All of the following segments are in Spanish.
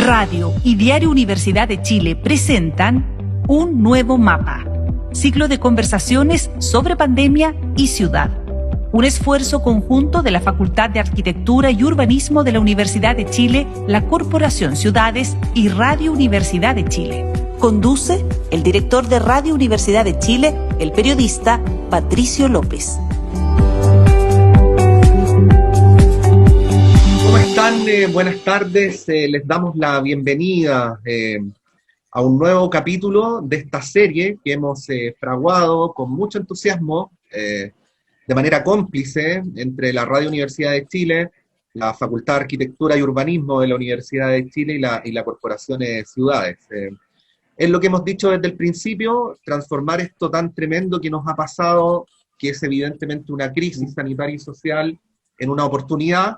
Radio y Diario Universidad de Chile presentan Un Nuevo Mapa, ciclo de conversaciones sobre pandemia y ciudad. Un esfuerzo conjunto de la Facultad de Arquitectura y Urbanismo de la Universidad de Chile, la Corporación Ciudades y Radio Universidad de Chile. Conduce el director de Radio Universidad de Chile, el periodista Patricio López. ¿Cómo están? Buenas tardes. Les damos la bienvenida a un nuevo capítulo de esta serie que hemos fraguado con mucho entusiasmo, de manera cómplice, entre la Radio Universidad de Chile, la Facultad de Arquitectura y Urbanismo de la Universidad de Chile y la Corporación Ciudades. Es lo que hemos dicho desde el principio, transformar esto tan tremendo que nos ha pasado, que es evidentemente una crisis sanitaria y social, en una oportunidad.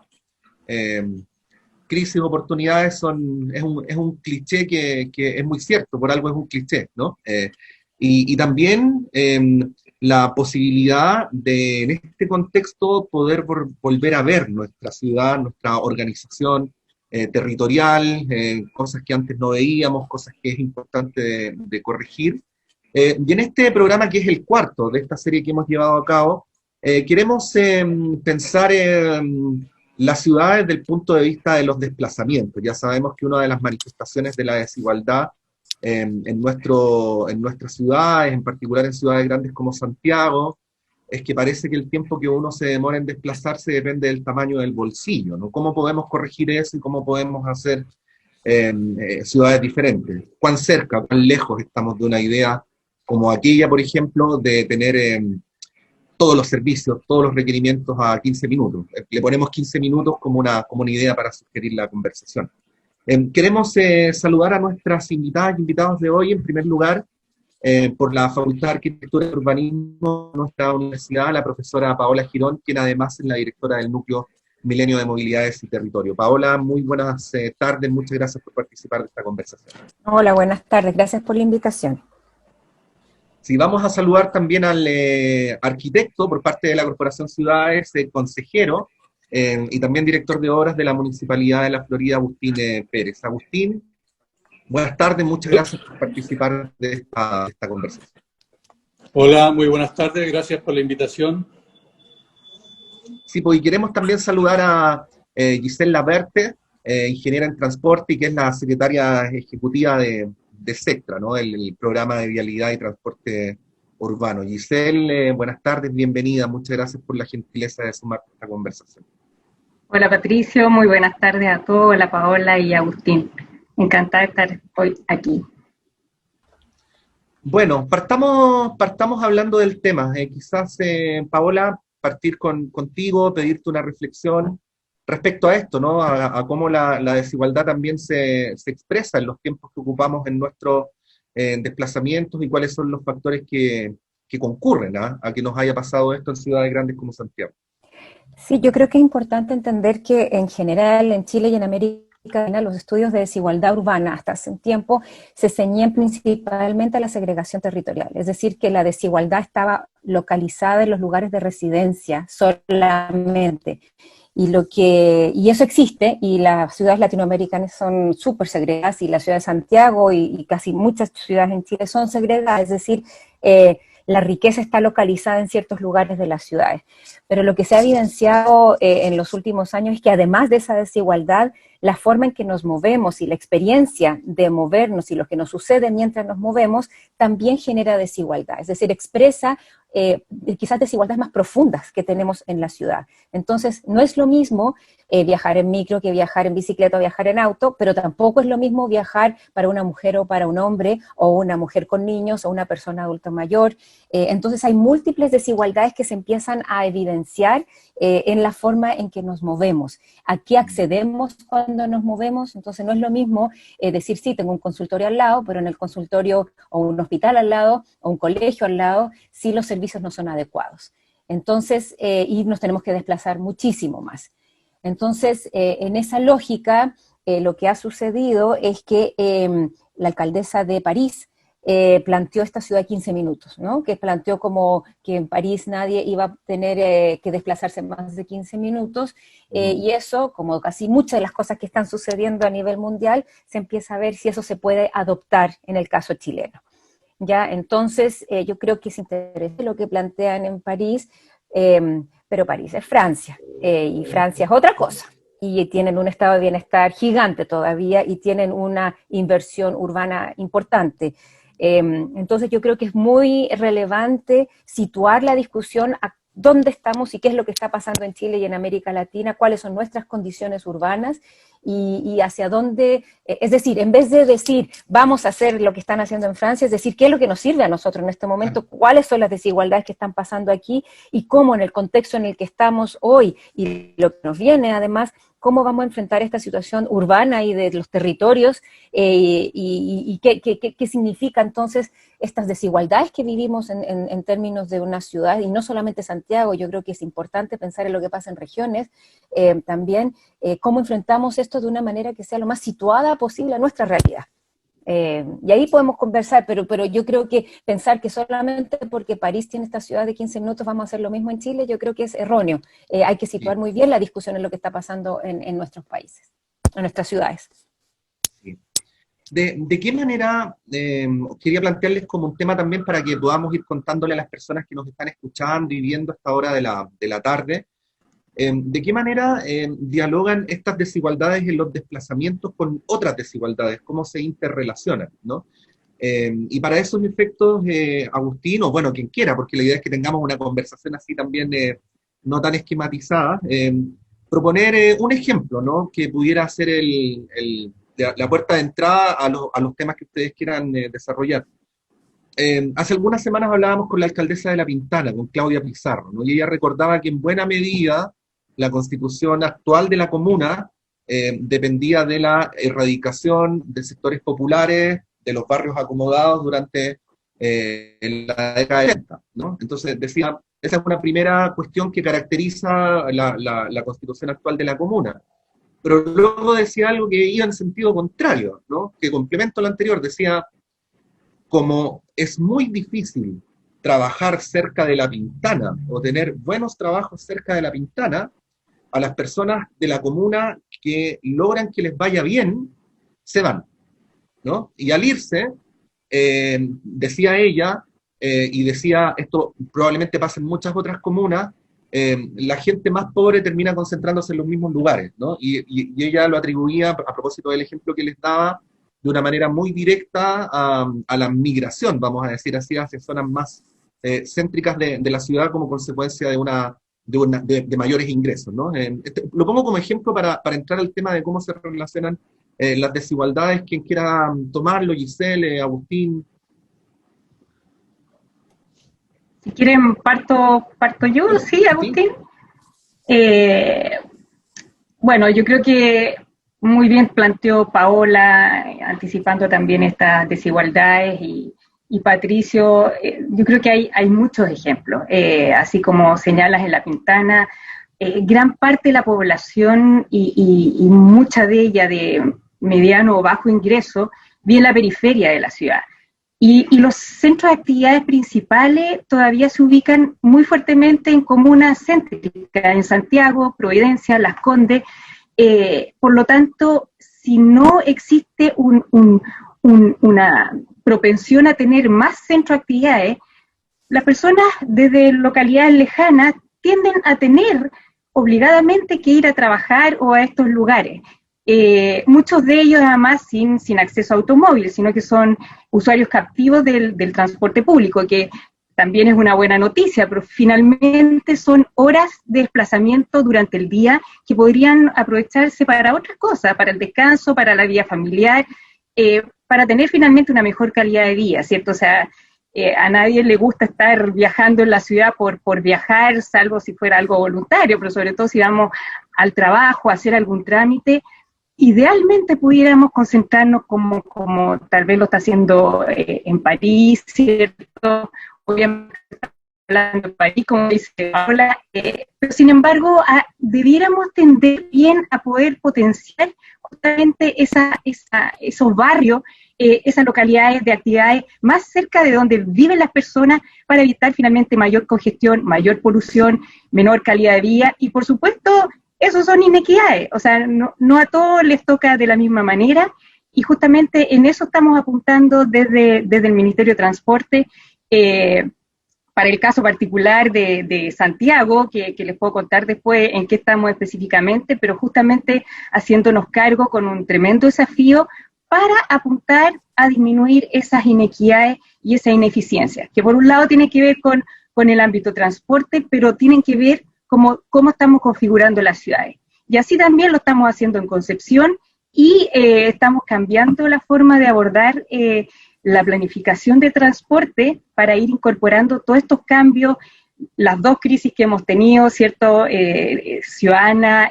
Crisis y oportunidades es un cliché que es muy cierto, por algo es un cliché, ¿no? Y también la posibilidad de, en este contexto, poder volver a ver nuestra ciudad, nuestra organización territorial, cosas que antes no veíamos, cosas que es importante de corregir. Y en este programa, que es el cuarto de esta serie que hemos llevado a cabo, queremos pensar las ciudades desde el punto de vista de los desplazamientos. Ya sabemos que una de las manifestaciones de la desigualdad en nuestras ciudades, en particular en ciudades grandes como Santiago, es que parece que el tiempo que uno se demora en desplazarse depende del tamaño del bolsillo, ¿no? ¿Cómo podemos corregir eso y cómo podemos hacer ciudades diferentes? ¿Cuán cerca, cuán lejos estamos de una idea como aquella, por ejemplo, de tener todos los servicios, todos los requerimientos a 15 minutos? Le ponemos 15 minutos como una idea para sugerir la conversación. Queremos saludar a nuestras invitadas y invitados de hoy, en primer lugar, por la Facultad de Arquitectura y Urbanismo de nuestra universidad, la profesora Paola Girón, quien además es la directora del Núcleo Milenio de Movilidades y Territorio. Paola, muy buenas tardes, muchas gracias por participar de esta conversación. Hola, buenas tardes, gracias por la invitación. Sí, vamos a saludar también al arquitecto por parte de la Corporación Ciudades, consejero, y también director de obras de la Municipalidad de la Florida, Agustín Pérez. Agustín, buenas tardes, muchas gracias por participar de esta conversación. Hola, muy buenas tardes, gracias por la invitación. Sí, pues, y queremos también saludar a Giselle Laberte, ingeniera en transporte, y que es la secretaria ejecutiva de SECTRA, ¿no? El programa de vialidad y transporte urbano. Giselle, buenas tardes, bienvenida, muchas gracias por la gentileza de sumarte a esta conversación. Hola Patricio, muy buenas tardes a todos, hola Paola y Agustín. Encantada de estar hoy aquí. Bueno, partamos hablando del tema. Quizás, Paola, partir contigo, pedirte una reflexión respecto a esto, ¿no? A cómo la desigualdad también se expresa en los tiempos que ocupamos en nuestros desplazamientos y cuáles son los factores que concurren a que nos haya pasado esto en ciudades grandes como Santiago. Sí, yo creo que es importante entender que en general en Chile y en América los estudios de desigualdad urbana hasta hace un tiempo se ceñían principalmente a la segregación territorial, es decir, que la desigualdad estaba localizada en los lugares de residencia solamente. Y eso existe, y las ciudades latinoamericanas son súper segregadas, y la ciudad de Santiago y casi muchas ciudades en Chile son segregadas, es decir, la riqueza está localizada en ciertos lugares de las ciudades. Pero lo que se ha evidenciado en los últimos años es que además de esa desigualdad, la forma en que nos movemos y la experiencia de movernos y lo que nos sucede mientras nos movemos también genera desigualdad, es decir, expresa quizás desigualdades más profundas que tenemos en la ciudad. Entonces, no es lo mismo viajar en micro que viajar en bicicleta o viajar en auto, pero tampoco es lo mismo viajar para una mujer o para un hombre, o una mujer con niños, o una persona adulta mayor. Entonces, hay múltiples desigualdades que se empiezan a evidenciar en la forma en que nos movemos. ¿A qué accedemos cuando nos movemos? Entonces, no es lo mismo decir, sí, tengo un consultorio al lado, pero en el consultorio, o un hospital al lado, o un colegio al lado, sí los servicios no son adecuados. Entonces, y nos tenemos que desplazar muchísimo más. Entonces, en esa lógica, lo que ha sucedido es que la alcaldesa de París planteó esta ciudad de 15 minutos, ¿no? Que planteó como que en París nadie iba a tener que desplazarse más de 15 minutos, y eso, como casi muchas de las cosas que están sucediendo a nivel mundial, se empieza a ver si eso se puede adoptar en el caso chileno. ¿Ya? Entonces, yo creo que es interesante lo que plantean en París, pero París es Francia, y Francia es otra cosa. Y tienen un estado de bienestar gigante todavía y tienen una inversión urbana importante. Entonces yo creo que es muy relevante situar la discusión a dónde estamos y qué es lo que está pasando en Chile y en América Latina, cuáles son nuestras condiciones urbanas y hacia dónde, es decir, en vez de decir vamos a hacer lo que están haciendo en Francia, es decir, qué es lo que nos sirve a nosotros en este momento, cuáles son las desigualdades que están pasando aquí y cómo en el contexto en el que estamos hoy y lo que nos viene además, cómo vamos a enfrentar esta situación urbana y de los territorios, y qué significa entonces estas desigualdades que vivimos en términos de una ciudad, y no solamente Santiago. Yo creo que es importante pensar en lo que pasa en regiones, también cómo enfrentamos esto de una manera que sea lo más situada posible a nuestra realidad. Y ahí podemos conversar, pero yo creo que pensar que solamente porque París tiene esta ciudad de 15 minutos vamos a hacer lo mismo en Chile, yo creo que es erróneo. Hay que situar muy bien la discusión en lo que está pasando en nuestros países, en nuestras ciudades. Sí. ¿De qué manera, quería plantearles como un tema también para que podamos ir contándole a las personas que nos están escuchando y viendo a esta hora de la tarde, ¿de qué manera dialogan estas desigualdades en los desplazamientos con otras desigualdades? ¿Cómo se interrelacionan, ¿no? Y para esos efectos, Agustín, o bueno, quien quiera, porque la idea es que tengamos una conversación así también no tan esquematizada, proponer un ejemplo, ¿no? Que pudiera ser la puerta de entrada a los temas que ustedes quieran desarrollar. Hace algunas semanas hablábamos con la alcaldesa de La Pintana, con Claudia Pizarro, ¿no? Y ella recordaba que en buena medida la constitución actual de la comuna dependía de la erradicación de sectores populares, de los barrios acomodados durante la década de 70, ¿no? Entonces decía, esa es una primera cuestión que caracteriza la constitución actual de la comuna. Pero luego decía algo que iba en sentido contrario, ¿no? Que complemento lo anterior, decía, como es muy difícil trabajar cerca de La Pintana o tener buenos trabajos cerca de La Pintana, a las personas de la comuna que logran que les vaya bien, se van, ¿no? Y al irse, decía ella, y decía, esto probablemente pasa en muchas otras comunas, la gente más pobre termina concentrándose en los mismos lugares, ¿no? Y ella lo atribuía, a propósito del ejemplo que les daba, de una manera muy directa a la migración, vamos a decir así, hacia zonas más céntricas de la ciudad como consecuencia de mayores ingresos, ¿no? Lo pongo como ejemplo para entrar al tema de cómo se relacionan las desigualdades. Quien quiera tomarlo, Giselle, Agustín. Si quieren, parto yo, sí, Agustín. Bueno, yo creo que muy bien planteó Paola, anticipando también estas desigualdades, y Patricio, yo creo que hay muchos ejemplos, así como señalas en La Pintana, gran parte de la población y mucha de ella de mediano o bajo ingreso vive en la periferia de la ciudad. Y los centros de actividades principales todavía se ubican muy fuertemente en comunas céntricas, en Santiago, Providencia, Las Condes. Por lo tanto, si no existe una propensión a tener más centros de actividades, las personas desde localidades lejanas tienden a tener obligadamente que ir a trabajar o a estos lugares. Muchos de ellos además sin acceso a automóvil, sino que son usuarios captivos del transporte público, que también es una buena noticia, pero finalmente son horas de desplazamiento durante el día que podrían aprovecharse para otras cosas, para el descanso, para la vida familiar, para tener finalmente una mejor calidad de vida, ¿cierto? O sea, a nadie le gusta estar viajando en la ciudad por viajar, salvo si fuera algo voluntario, pero sobre todo si vamos al trabajo, a hacer algún trámite. Idealmente pudiéramos concentrarnos como tal vez lo está haciendo en París, ¿cierto? Obviamente hablando de París, como dice Paola, pero sin embargo debiéramos tender bien a poder potenciar justamente esos barrios, esas localidades de actividades más cerca de donde viven las personas para evitar finalmente mayor congestión, mayor polución, menor calidad de vida y por supuesto esos son inequidades, o sea, no a todos les toca de la misma manera y justamente en eso estamos apuntando desde el Ministerio de Transporte. Para el caso particular de Santiago, que les puedo contar después en qué estamos específicamente, pero justamente haciéndonos cargo con un tremendo desafío para apuntar a disminuir esas inequidades y esa ineficiencia, que por un lado tiene que ver con el ámbito transporte, pero tienen que ver cómo estamos configurando las ciudades. Y así también lo estamos haciendo en Concepción y estamos cambiando la forma de abordar la planificación de transporte para ir incorporando todos estos cambios, las dos crisis que hemos tenido, ¿cierto? Ciudadana,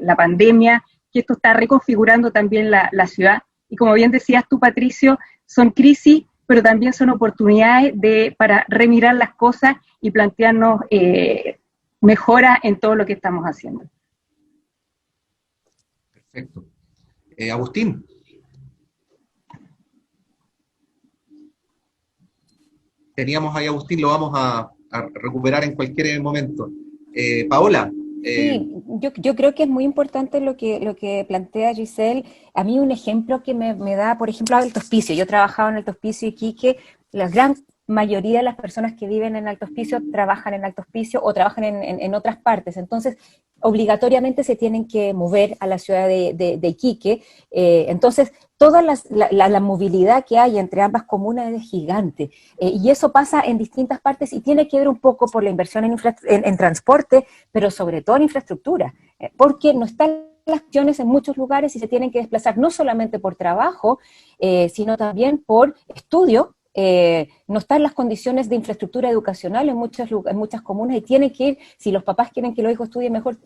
la pandemia, que esto está reconfigurando también la ciudad. Y como bien decías tú, Patricio, son crisis, pero también son oportunidades para remirar las cosas y plantearnos mejoras en todo lo que estamos haciendo. Perfecto. Agustín. Teníamos ahí a Agustín, lo vamos a recuperar en cualquier momento. Paola. Sí, yo creo que es muy importante lo que plantea Giselle. A mí un ejemplo que me da, por ejemplo, Alto Hospicio. Yo he trabajado en Alto Hospicio y Iquique, la gran mayoría de las personas que viven en Alto Hospicio trabajan en Alto Hospicio o trabajan en otras partes. Entonces, obligatoriamente se tienen que mover a la ciudad de Iquique. Entonces, toda la movilidad que hay entre ambas comunas es gigante. Y eso pasa en distintas partes y tiene que ver un poco por la inversión en transporte, pero sobre todo en infraestructura, porque no están las acciones en muchos lugares y se tienen que desplazar no solamente por trabajo, sino también por estudio. No están las condiciones de infraestructura educacional en muchas comunas y tienen que ir, si los papás quieren que los hijos estudien mejor,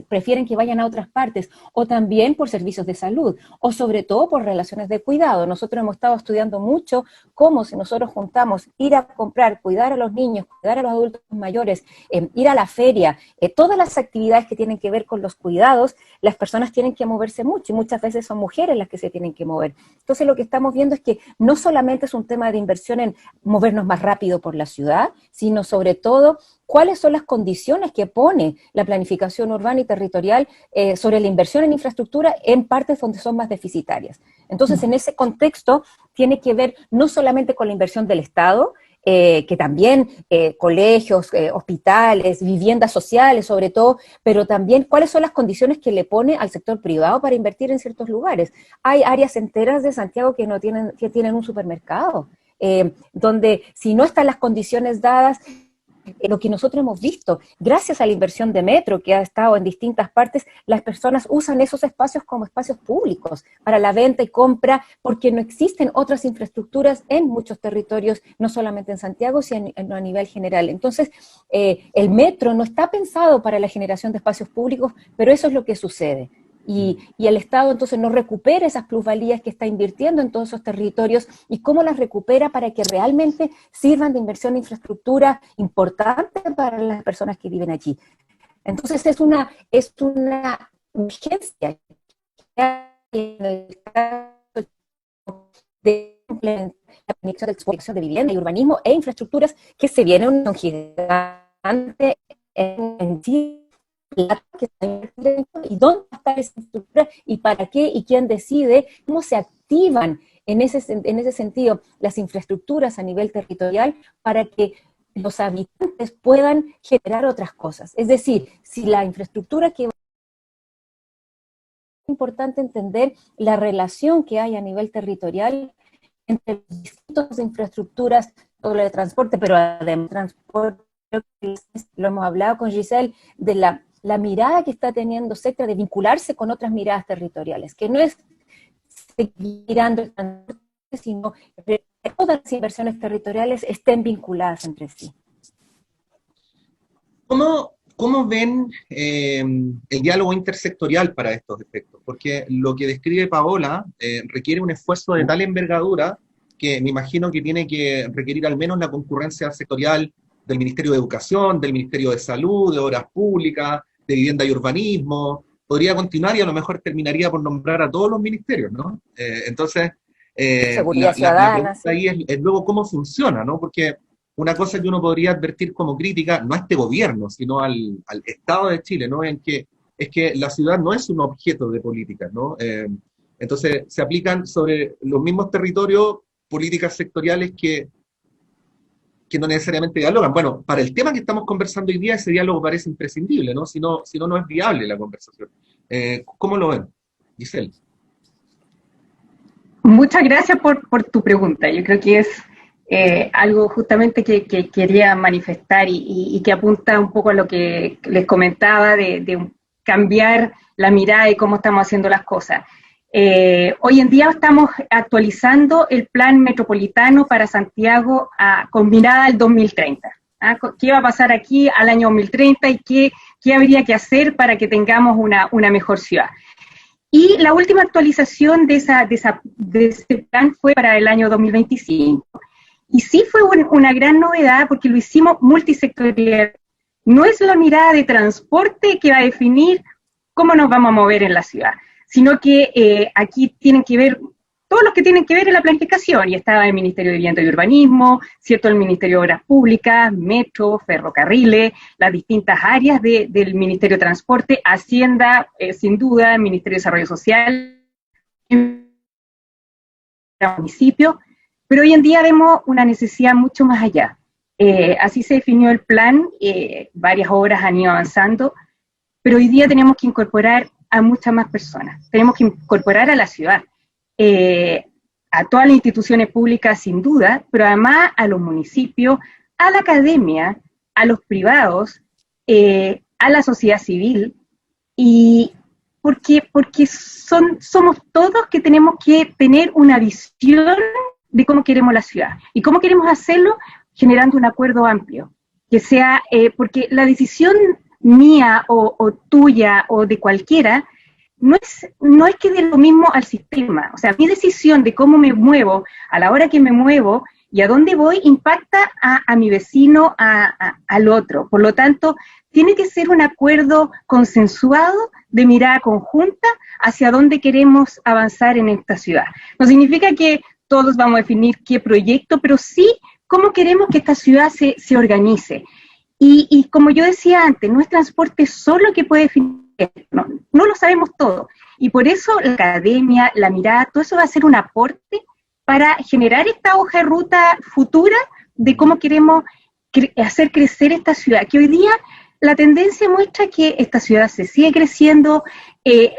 prefieren que vayan a otras partes, o también por servicios de salud, o sobre todo por relaciones de cuidado. Nosotros hemos estado estudiando mucho cómo si nosotros juntamos ir a comprar, cuidar a los niños, cuidar a los adultos mayores, ir a la feria, todas las actividades que tienen que ver con los cuidados, las personas tienen que moverse mucho y muchas veces son mujeres las que se tienen que mover. Entonces lo que estamos viendo es que no solamente es un tema de inversión en movernos más rápido por la ciudad, sino sobre todo cuáles son las condiciones que pone la planificación urbana y territorial sobre la inversión en infraestructura en partes donde son más deficitarias. Entonces, en ese contexto, tiene que ver no solamente con la inversión del Estado, que también colegios, hospitales, viviendas sociales sobre todo, pero también cuáles son las condiciones que le pone al sector privado para invertir en ciertos lugares. Hay áreas enteras de Santiago que tienen un supermercado, donde si no están las condiciones dadas, lo que nosotros hemos visto, gracias a la inversión de Metro, que ha estado en distintas partes, las personas usan esos espacios como espacios públicos para la venta y compra, porque no existen otras infraestructuras en muchos territorios, no solamente en Santiago, sino a nivel general. Entonces, el Metro no está pensado para la generación de espacios públicos, pero eso es lo que sucede. Y el Estado entonces no recupera esas plusvalías que está invirtiendo en todos esos territorios y cómo las recupera para que realmente sirvan de inversión en infraestructura importante para las personas que viven allí. Entonces es una urgencia en el caso de la planificación de vivienda y urbanismo e infraestructuras que se viene un gigante en Chile. Y dónde está esa estructura y para qué y quién decide, cómo se activan en ese sentido las infraestructuras a nivel territorial para que los habitantes puedan generar otras cosas. Es decir, si la infraestructura que es importante entender la relación que hay a nivel territorial entre los distintos infraestructuras, todo lo de transporte, pero además transporte, lo hemos hablado con Giselle, de la mirada que está teniendo Sectra de vincularse con otras miradas territoriales, que no es seguir mirando el transporte, sino que todas las inversiones territoriales estén vinculadas entre sí. ¿Cómo ven el diálogo intersectorial para estos efectos? Porque lo que describe Paola requiere un esfuerzo de tal envergadura que me imagino que tiene que requerir al menos la concurrencia sectorial del Ministerio de Educación, del Ministerio de Salud, de Obras Públicas, de Vivienda y Urbanismo, podría continuar y a lo mejor terminaría por nombrar a todos los ministerios, ¿no? Entonces, Seguridad la ciudadana, pregunta sí. ahí es luego cómo funciona, ¿no? Porque una cosa que uno podría advertir como crítica, no a este gobierno, sino al Estado de Chile, ¿no? Es que la ciudad no es un objeto de política, ¿no? Entonces, se aplican sobre los mismos territorios políticas sectoriales que no necesariamente dialogan. Bueno, para el tema que estamos conversando hoy día, ese diálogo parece imprescindible, ¿no? Si no, no es viable la conversación. ¿Cómo lo ven, Giselle? Muchas gracias por tu pregunta. Yo creo que es algo justamente que quería manifestar y que apunta un poco a lo que les comentaba de cambiar la mirada de cómo estamos haciendo las cosas. Hoy en día estamos actualizando el plan metropolitano para Santiago con mirada al 2030. ¿Ah? ¿Qué va a pasar aquí al año 2030 y qué habría que hacer para que tengamos una mejor ciudad? Y la última actualización de ese plan fue para el año 2025. Y sí fue una gran novedad porque lo hicimos multisectorial. No es la mirada de transporte que va a definir cómo nos vamos a mover en la ciudad, sino que aquí tienen que ver todos los que tienen que ver en la planificación, y estaba el Ministerio de Vivienda y Urbanismo, ¿cierto? El Ministerio de Obras Públicas, Metro, Ferrocarriles, las distintas áreas del Ministerio de Transporte, Hacienda, sin duda, el Ministerio de Desarrollo Social, el municipio, pero hoy en día vemos una necesidad mucho más allá. Así se definió el plan, varias obras han ido avanzando, pero hoy día tenemos que incorporar a muchas más personas, tenemos que incorporar a la ciudad, a todas las instituciones públicas sin duda, pero además a los municipios, a la academia, a los privados, a la sociedad civil, y porque somos todos que tenemos que tener una visión de cómo queremos la ciudad, y cómo queremos hacerlo generando un acuerdo amplio, que sea, porque la decisión mía o tuya o de cualquiera, no es que dé lo mismo al sistema. O sea, mi decisión de cómo me muevo, a la hora que me muevo y a dónde voy, impacta a mi vecino, al otro. Por lo tanto, tiene que ser un acuerdo consensuado de mirada conjunta hacia dónde queremos avanzar en esta ciudad. No significa que todos vamos a definir qué proyecto, pero sí cómo queremos que esta ciudad se organice. Y como yo decía antes, no es transporte solo que puede definir, no lo sabemos todo. Y por eso la academia, la mirada, todo eso va a ser un aporte para generar esta hoja de ruta futura de cómo queremos hacer crecer esta ciudad, que hoy día la tendencia muestra que esta ciudad se sigue creciendo,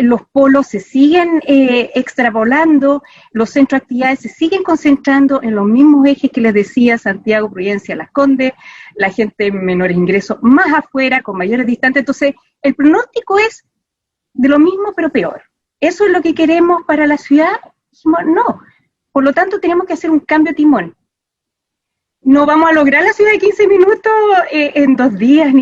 los polos se siguen extrapolando, los centros de actividades se siguen concentrando en los mismos ejes que les decía, Santiago, Providencia, Las Condes, la gente en menores ingresos más afuera, con mayores distancias. Entonces, el pronóstico es de lo mismo pero peor. ¿Eso es lo que queremos para la ciudad? No. Por lo tanto, tenemos que hacer un cambio de timón. No vamos a lograr la ciudad de 15 minutos en 2 días,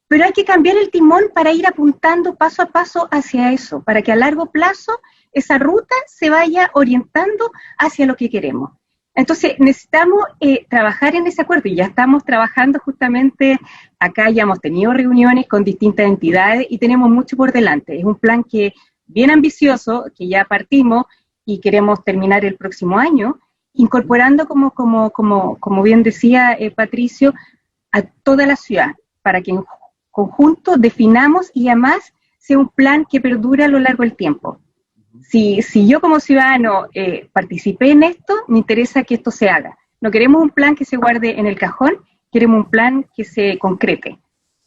pero hay que cambiar el timón para ir apuntando paso a paso hacia eso, para que a largo plazo esa ruta se vaya orientando hacia lo que queremos. Entonces, necesitamos trabajar en ese acuerdo, y ya estamos trabajando justamente acá, ya hemos tenido reuniones con distintas entidades y tenemos mucho por delante. Es un plan que bien ambicioso, que ya partimos y queremos terminar el próximo año, incorporando, como bien decía Patricio, a toda la ciudad, para que en conjunto definamos y además sea un plan que perdure a lo largo del tiempo. Si yo como ciudadano participé en esto, me interesa que esto se haga. No queremos un plan que se guarde en el cajón, queremos un plan que se concrete.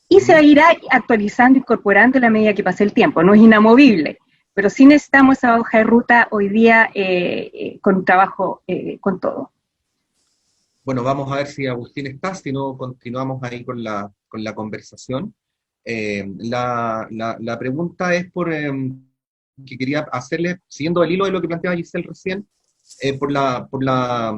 Y se irá actualizando, incorporando a la medida que pase el tiempo. No es inamovible, pero sí necesitamos esa hoja de ruta hoy día con un trabajo con todo. Bueno, vamos a ver si Agustín está, si no continuamos ahí con la conversación. La pregunta es que quería hacerle, siguiendo el hilo de lo que planteaba Giselle recién, por la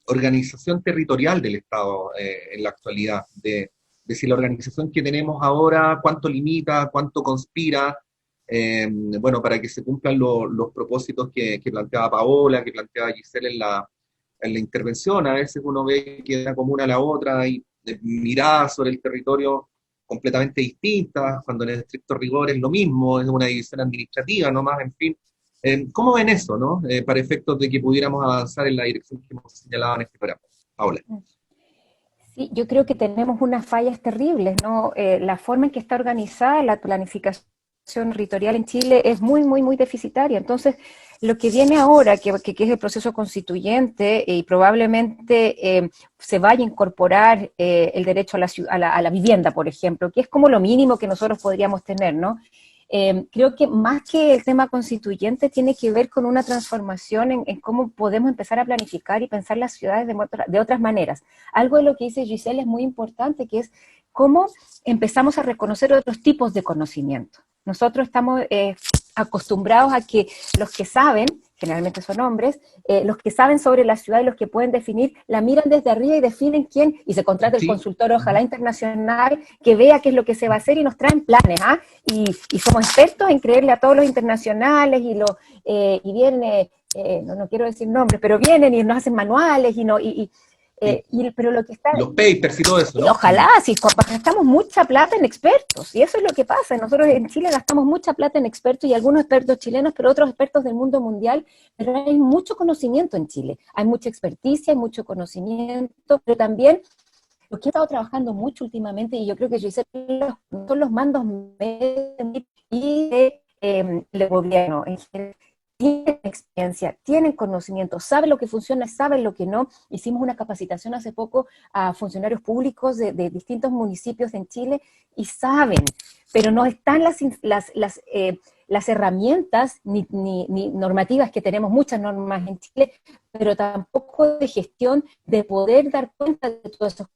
organización territorial del Estado en la actualidad, de si la organización que tenemos ahora, cuánto limita, cuánto conspira, bueno, para que se cumplan los propósitos que planteaba Paola, que planteaba Giselle en la intervención. A veces uno ve que de una comuna a la otra hay miradas sobre el territorio completamente distintas, cuando en el estricto rigor es lo mismo, es una división administrativa nomás, en fin. ¿Cómo ven eso, no? Para efectos de que pudiéramos avanzar en la dirección que hemos señalado en este programa. Paola. Sí, yo creo que tenemos unas fallas terribles, ¿no? La forma en que está organizada la planificación territorial en Chile es muy, muy, muy deficitaria. Entonces, lo que viene ahora, que es el proceso constituyente, y probablemente se vaya a incorporar el derecho a la vivienda, por ejemplo, que es como lo mínimo que nosotros podríamos tener, ¿no? Creo que más que el tema constituyente tiene que ver con una transformación en cómo podemos empezar a planificar y pensar las ciudades de otras maneras. Algo de lo que dice Giselle es muy importante, que es cómo empezamos a reconocer otros tipos de conocimiento. Nosotros estamos acostumbrados a que los que saben, generalmente son hombres, los que saben sobre la ciudad y los que pueden definir, la miran desde arriba y definen quién, y se contrata el consultor, ojalá internacional, que vea qué es lo que se va a hacer y nos traen planes, ¿ah? Y somos expertos en creerle a todos los internacionales y vienen, no quiero decir nombres, pero vienen y nos hacen manuales pero lo que está... Los papers y todo eso, ¿no? Ojalá, si gastamos mucha plata en expertos, y eso es lo que pasa. Nosotros en Chile gastamos mucha plata en expertos, y algunos expertos chilenos, pero otros expertos del mundo mundial, pero hay mucho conocimiento en Chile, hay mucha experticia, hay mucho conocimiento, pero también lo que he estado trabajando mucho últimamente, y yo creo que yo hice son los mandos medios y del gobierno en general. Tienen experiencia, tienen conocimiento, saben lo que funciona, saben lo que no. Hicimos una capacitación hace poco a funcionarios públicos de distintos municipios en Chile y saben, pero no están las herramientas ni normativas, que tenemos muchas normas en Chile, pero tampoco de gestión, de poder dar cuenta de todos esos conocimientos.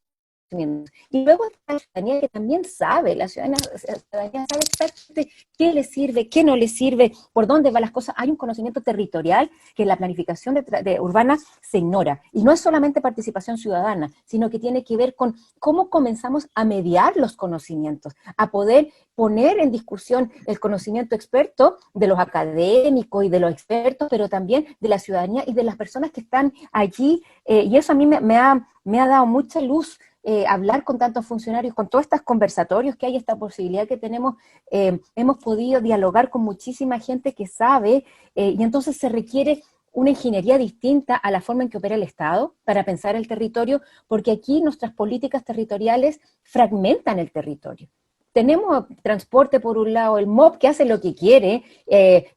Y luego está la ciudadanía, que también sabe, la ciudadanía sabe exactamente qué le sirve, qué no le sirve, por dónde van las cosas. Hay un conocimiento territorial que en la planificación urbana se ignora. Y no es solamente participación ciudadana, sino que tiene que ver con cómo comenzamos a mediar los conocimientos, a poder poner en discusión el conocimiento experto de los académicos y de los expertos, pero también de la ciudadanía y de las personas que están allí. Y eso a mí me ha dado mucha luz. Hablar con tantos funcionarios, con todos estos conversatorios que hay, esta posibilidad que tenemos, hemos podido dialogar con muchísima gente que sabe, y entonces se requiere una ingeniería distinta a la forma en que opera el Estado para pensar el territorio, porque aquí nuestras políticas territoriales fragmentan el territorio. Tenemos transporte por un lado, el MOP que hace lo que quiere,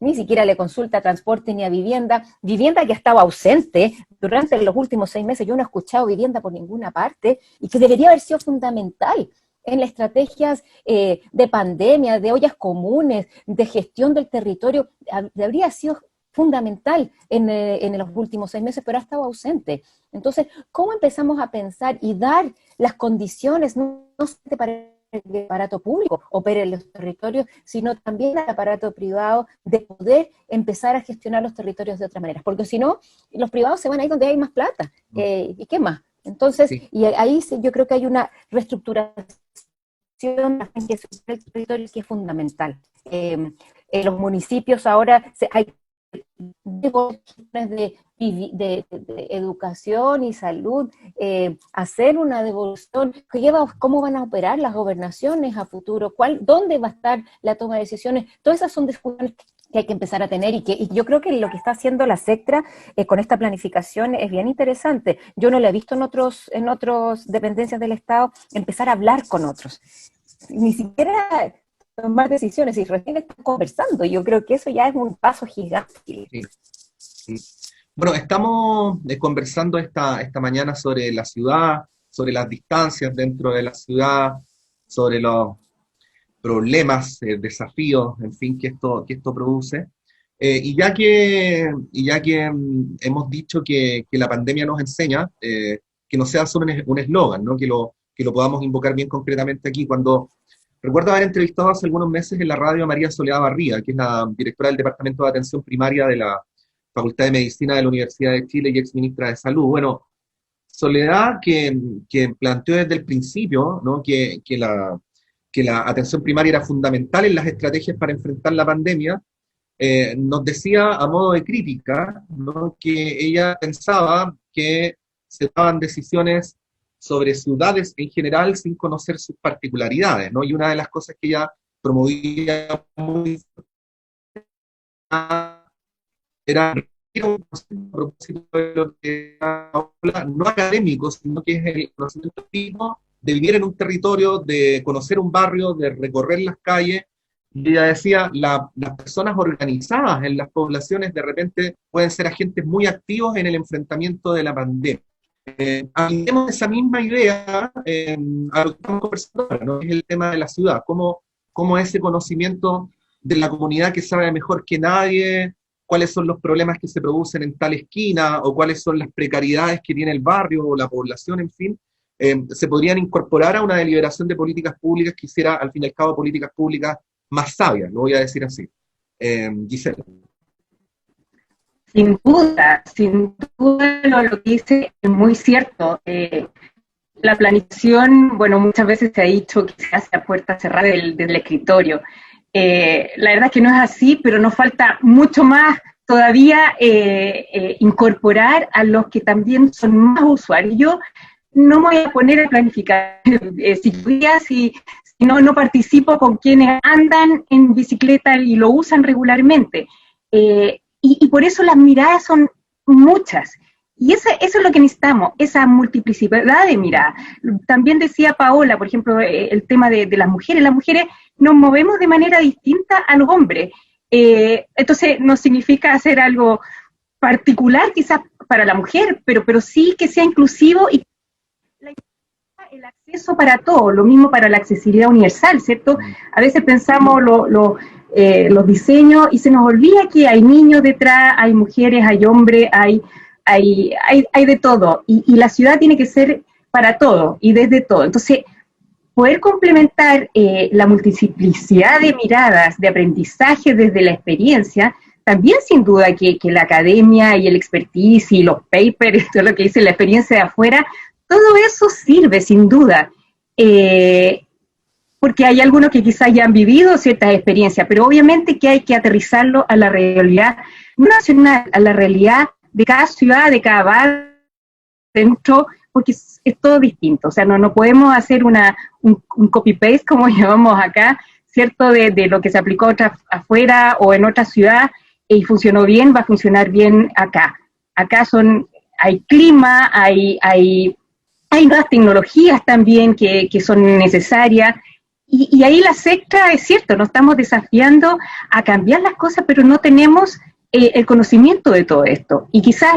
ni siquiera le consulta a transporte ni a vivienda que ha estado ausente durante los últimos 6 meses. Yo no he escuchado vivienda por ninguna parte, y que debería haber sido fundamental en las estrategias de pandemia, de ollas comunes, de gestión del territorio. Debería haber sido fundamental en los últimos 6 meses, pero ha estado ausente. Entonces, ¿cómo empezamos a pensar y dar las condiciones, no solamente para el aparato público opere en los territorios, sino también al aparato privado, de poder empezar a gestionar los territorios de otras maneras? Porque si no, los privados se van ahí donde hay más plata. ¿Y qué más? Entonces, sí. Y ahí yo creo que hay una reestructuración del territorio que es fundamental. En los municipios ahora hay de educación y salud, hacer una devolución que lleva, cómo van a operar las gobernaciones a futuro, dónde va a estar la toma de decisiones. Todas esas son discusiones que hay que empezar a tener, y yo creo que lo que está haciendo la SECTRA con esta planificación es bien interesante. Yo no lo he visto en otras dependencias del Estado, empezar a hablar con otros. Ni siquiera tomar decisiones, y recién están conversando. Yo creo que eso ya es un paso gigante. Sí, sí. Bueno, estamos conversando esta mañana sobre la ciudad, sobre las distancias dentro de la ciudad, sobre los problemas, desafíos, en fin, que esto produce. Y ya que hemos dicho que la pandemia nos enseña, que no sea solo un eslogan, ¿no? Que lo podamos invocar bien concretamente aquí. Recuerdo haber entrevistado hace algunos meses en la radio a María Soledad Barría, que es la directora del Departamento de Atención Primaria de la Facultad de Medicina de la Universidad de Chile y exministra de Salud. Bueno, Soledad, que planteó desde el principio, ¿no? que la atención primaria era fundamental en las estrategias para enfrentar la pandemia, nos decía a modo de crítica, ¿no? Que ella pensaba que se tomaban decisiones sobre ciudades en general sin conocer sus particularidades, ¿no? Y una de las cosas que ella promovía muy era un propósito de lo que no académico, sino que es el conocimiento mismo de vivir en un territorio, de conocer un barrio, de recorrer las calles. Y ella decía, las personas organizadas en las poblaciones de repente pueden ser agentes muy activos en el enfrentamiento de la pandemia. Tenemos esa misma idea a lo que estamos conversando ahora, ¿no? Es el tema de la ciudad, cómo ese conocimiento de la comunidad que sabe mejor que nadie cuáles son los problemas que se producen en tal esquina, o cuáles son las precariedades que tiene el barrio o la población, en fin, se podrían incorporar a una deliberación de políticas públicas que hiciera, al fin y al cabo, políticas públicas más sabias, lo voy a decir así. Gisela. Sin duda lo que dice es muy cierto. La planificación, bueno, muchas veces se ha dicho que se hace a puerta cerrada del escritorio. La verdad es que no es así, pero nos falta mucho más todavía incorporar a los que también son más usuarios. Yo no me voy a poner a planificar ciclovías si no participo con quienes andan en bicicleta y lo usan regularmente. Y por eso las miradas son muchas. Y eso es lo que necesitamos, esa multiplicidad de miradas. También decía Paola, por ejemplo, el tema de las mujeres. Las mujeres nos movemos de manera distinta a los hombres. Entonces no significa hacer algo particular quizás para la mujer, pero sí que sea inclusivo y el acceso para todos, lo mismo para la accesibilidad universal, ¿cierto? A veces pensamos los diseños y se nos olvida que hay niños detrás, hay mujeres, hay hombres, hay de todo, y la ciudad tiene que ser para todo y desde todo. Entonces, poder complementar la multiplicidad de miradas, de aprendizaje desde la experiencia, también sin duda que la academia y el expertise y los papers, todo lo que dice la experiencia de afuera, todo eso sirve sin duda, porque hay algunos que quizás ya han vivido ciertas experiencias, pero obviamente que hay que aterrizarlo a la realidad nacional, a la realidad de cada ciudad, de cada barrio, dentro, porque es todo distinto. O sea, no podemos hacer un copy-paste, como llamamos acá, ¿cierto? De lo que se aplicó afuera o en otra ciudad y funcionó bien, va a funcionar bien acá. Acá hay clima, hay nuevas tecnologías también que son necesarias. Y ahí la secta, es cierto, nos estamos desafiando a cambiar las cosas, pero no tenemos el conocimiento de todo esto. Y quizás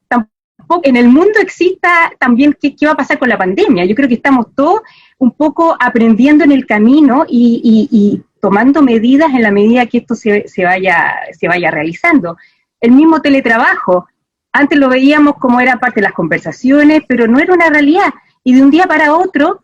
tampoco en el mundo exista también qué va a pasar con la pandemia. Yo creo que estamos todos un poco aprendiendo en el camino y tomando medidas en la medida que esto se vaya realizando. El mismo teletrabajo, antes lo veíamos como era parte de las conversaciones, pero no era una realidad. Y de un día para otro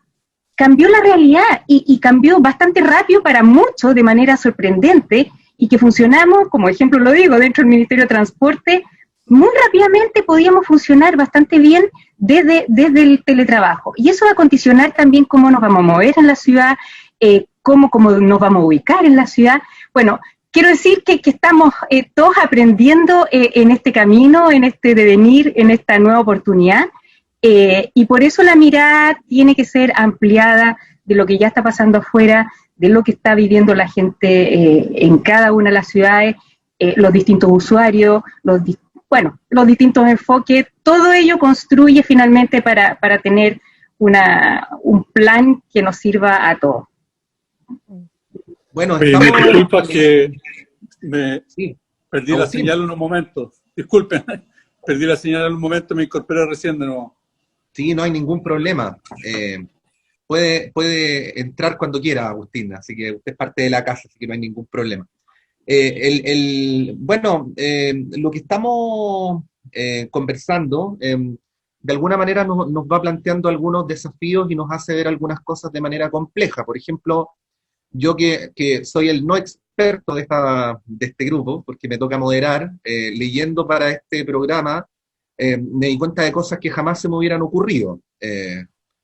cambió la realidad y cambió bastante rápido para muchos de manera sorprendente, y que funcionamos, como ejemplo lo digo, dentro del Ministerio de Transporte, muy rápidamente podíamos funcionar bastante bien desde el teletrabajo. Y eso va a condicionar también cómo nos vamos a mover en la ciudad, cómo nos vamos a ubicar en la ciudad. Bueno, quiero decir que estamos todos aprendiendo en este camino, en este devenir, en esta nueva oportunidad, y por eso la mirada tiene que ser ampliada de lo que ya está pasando afuera, de lo que está viviendo la gente en cada una de las ciudades, los distintos usuarios, los distintos enfoques. Todo ello construye finalmente para tener un plan que nos sirva a todos. Bueno, me disculpa que perdí la señal en un momento. Disculpen, perdí la señal en un momento, me incorporé recién de nuevo. Sí, no hay ningún problema. Puede entrar cuando quiera, Agustín, así que usted es parte de la casa, así que no hay ningún problema. Lo que estamos conversando, de alguna manera nos va planteando algunos desafíos y nos hace ver algunas cosas de manera compleja. Por ejemplo, yo que soy el no experto de este grupo, porque me toca moderar, leyendo para este programa, me di cuenta de cosas que jamás se me hubieran ocurrido.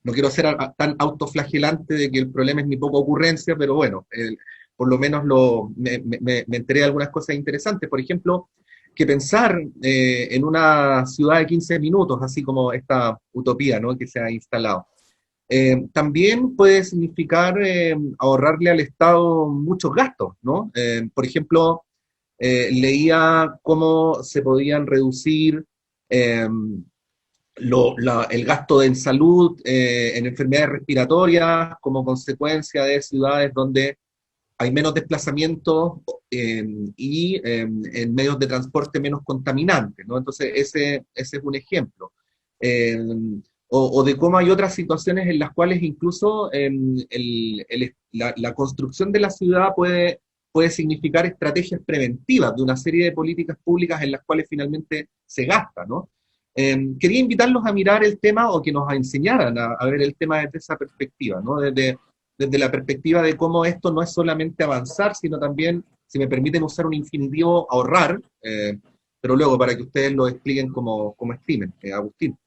No quiero ser tan autoflagelante de que el problema es mi poca ocurrencia, pero bueno, por lo menos me enteré de algunas cosas interesantes. Por ejemplo, que pensar en una ciudad de 15 minutos, así como esta utopía, ¿no?, que se ha instalado. También puede significar ahorrarle al Estado muchos gastos, ¿no? Por ejemplo, leía cómo se podían reducir el gasto en salud, en enfermedades respiratorias, como consecuencia de ciudades donde hay menos desplazamiento y en medios de transporte menos contaminantes, ¿no? Entonces, ese es un ejemplo. O de cómo hay otras situaciones en las cuales incluso la construcción de la ciudad puede significar estrategias preventivas de una serie de políticas públicas en las cuales finalmente se gasta, ¿no? Quería invitarlos a mirar el tema o que nos enseñaran a ver el tema desde esa perspectiva, ¿no? Desde la perspectiva de cómo esto no es solamente avanzar, sino también, si me permiten usar un infinitivo, ahorrar, pero luego para que ustedes lo expliquen como estimen. Agustín.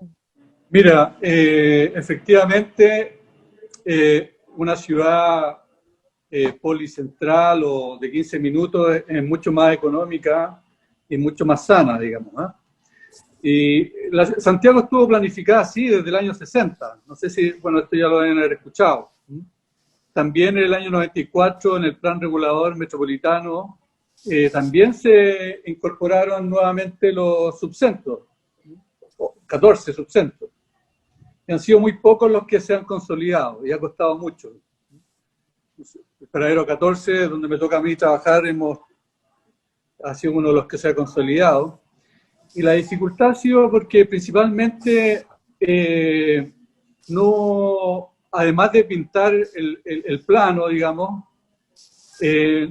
Mira, efectivamente, una ciudad policentral o de 15 minutos es mucho más económica y mucho más sana, digamos, ¿eh? Y Santiago estuvo planificada así desde el año 60. No sé si, bueno, esto ya lo deben haber escuchado. También en el año 94, en el Plan Regulador Metropolitano, también se incorporaron nuevamente los subcentros, 14 subcentros. Han sido muy pocos los que se han consolidado y ha costado mucho. El paradero 14, donde me toca a mí trabajar, ha sido uno de los que se ha consolidado. Y la dificultad ha sido porque principalmente además de pintar el plano, digamos,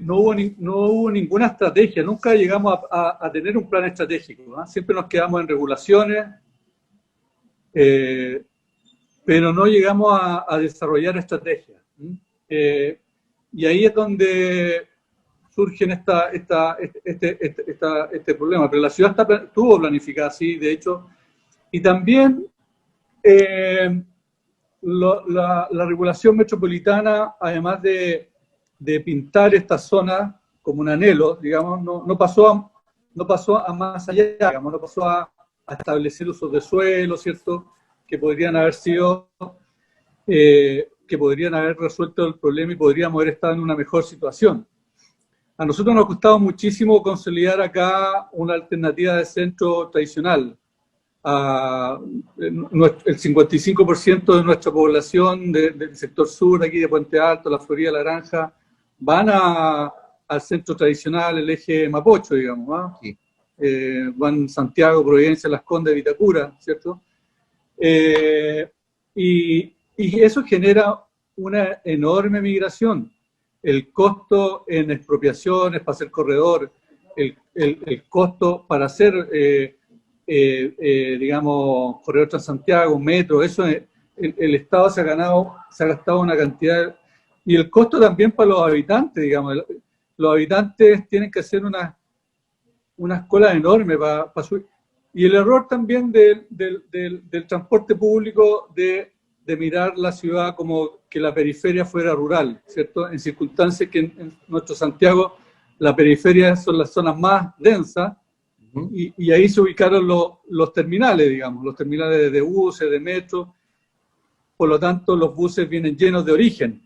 no hubo ninguna estrategia, nunca llegamos a tener un plan estratégico, ¿no? Siempre nos quedamos en regulaciones, pero no llegamos a desarrollar estrategias. Y ahí es donde surgen este problema. Pero la ciudad estuvo planificada así, de hecho, y también la regulación metropolitana, además de pintar esta zona como un anhelo, digamos, no pasó a más allá, digamos, no pasó a establecer usos de suelo, ¿cierto?, que podrían haber sido, que podrían haber resuelto el problema y podríamos haber estado en una mejor situación. A nosotros nos ha costado muchísimo consolidar acá una alternativa de centro tradicional. El 55% de nuestra población del sector sur, aquí de Puente Alto, la Florida, La Granja, van al centro tradicional, el eje Mapocho, digamos, ¿no? Sí. Van Santiago, Providencia, Las Condes, Vitacura, ¿cierto? Y eso genera una enorme migración. El costo en expropiaciones para hacer corredor, el costo para hacer, digamos, corredor Transantiago, metro, eso el Estado se ha gastado una cantidad, y el costo también para los habitantes, digamos. Los habitantes tienen que hacer unas colas enormes para subir. Y el error también del transporte público de mirar la ciudad como que la periferia fuera rural, ¿cierto? En circunstancias que en nuestro Santiago la periferia son las zonas más densas, y ahí se ubicaron los terminales, digamos, los terminales de buses, de metro. Por lo tanto, los buses vienen llenos de origen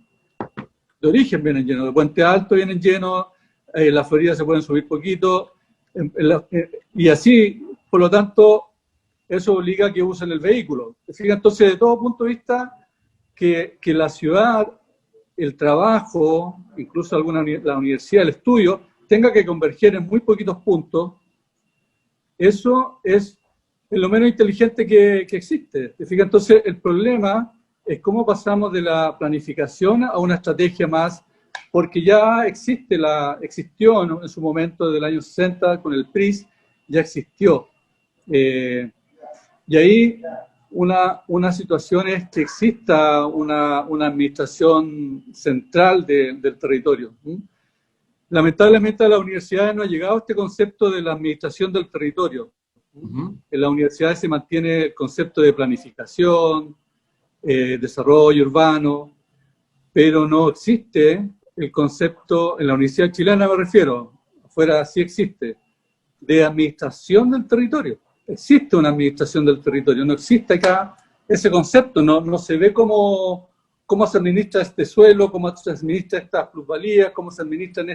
vienen llenos, de Puente Alto vienen llenos, la Florida se pueden subir poquito, y así, por lo tanto, eso obliga a que usen el vehículo. Entonces, de todo punto de vista, que la ciudad, el trabajo, incluso la universidad, el estudio, tenga que converger en muy poquitos puntos, eso es lo menos inteligente que existe. Entonces, el problema es cómo pasamos de la planificación a una estrategia más, porque ya existió en su momento del año 60 con el PRIS, ya existió. Y ahí una situación es que exista una administración central del territorio. Lamentablemente a las universidades no ha llegado este concepto de la administración del territorio. En las universidades se mantiene el concepto de planificación, desarrollo urbano, pero no existe el concepto, en la universidad chilena me refiero, afuera sí existe, de administración del territorio. Existe una administración del territorio, no existe acá ese concepto, no se ve cómo se administra este suelo, cómo se administra estas plusvalías, cómo se administran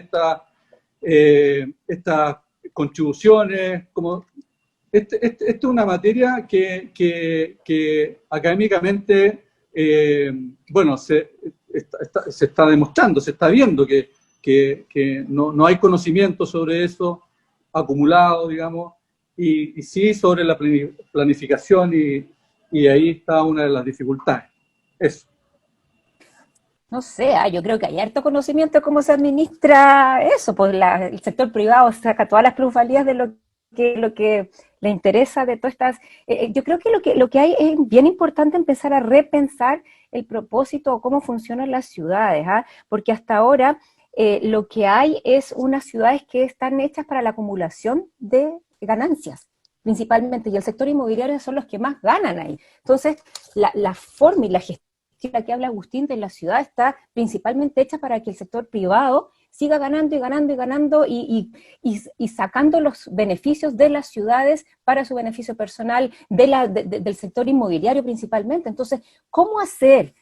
estas contribuciones. Esta es una materia que académicamente, se está demostrando, se está viendo que no hay conocimiento sobre eso acumulado, digamos, y sí sobre la planificación, y ahí está una de las dificultades. Eso. No sé, yo creo que hay harto conocimiento de cómo se administra eso, pues el sector privado saca todas las plusvalías de lo que le interesa de todas estas. Yo creo que lo que hay es bien importante empezar a repensar el propósito o cómo funcionan las ciudades, porque hasta ahora lo que hay es unas ciudades que están hechas para la acumulación de ganancias, principalmente, y el sector inmobiliario son los que más ganan ahí. Entonces, la forma y la gestión de la que habla Agustín de la ciudad está principalmente hecha para que el sector privado siga ganando y ganando y ganando y sacando los beneficios de las ciudades para su beneficio personal, del sector inmobiliario principalmente. Entonces, ¿cómo hacer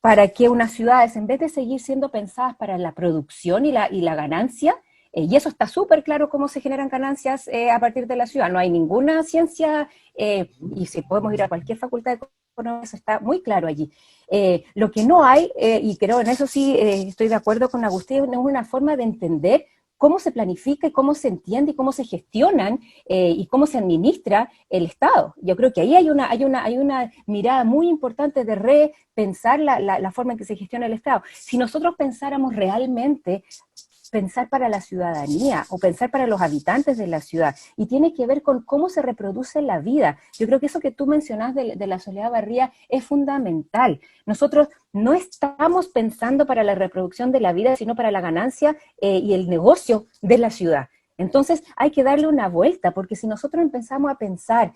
para que unas ciudades, en vez de seguir siendo pensadas para la producción y la ganancia, y eso está súper claro cómo se generan ganancias a partir de la ciudad, no hay ninguna ciencia, y si podemos ir a cualquier facultad de economía, eso está muy claro allí. Lo que no hay, y creo en eso sí estoy de acuerdo con Agustín, es una forma de entender cómo se planifica y cómo se entiende y cómo se gestionan y cómo se administra el Estado. Yo creo que ahí hay una mirada muy importante de repensar la forma en que se gestiona el Estado. Si nosotros pensáramos realmente pensar para la ciudadanía o pensar para los habitantes de la ciudad, y tiene que ver con cómo se reproduce la vida. Yo creo que eso que tú mencionás de la Soledad Barría es fundamental. Nosotros no estamos pensando para la reproducción de la vida, sino para la ganancia y el negocio de la ciudad. Entonces hay que darle una vuelta, porque si nosotros empezamos a pensar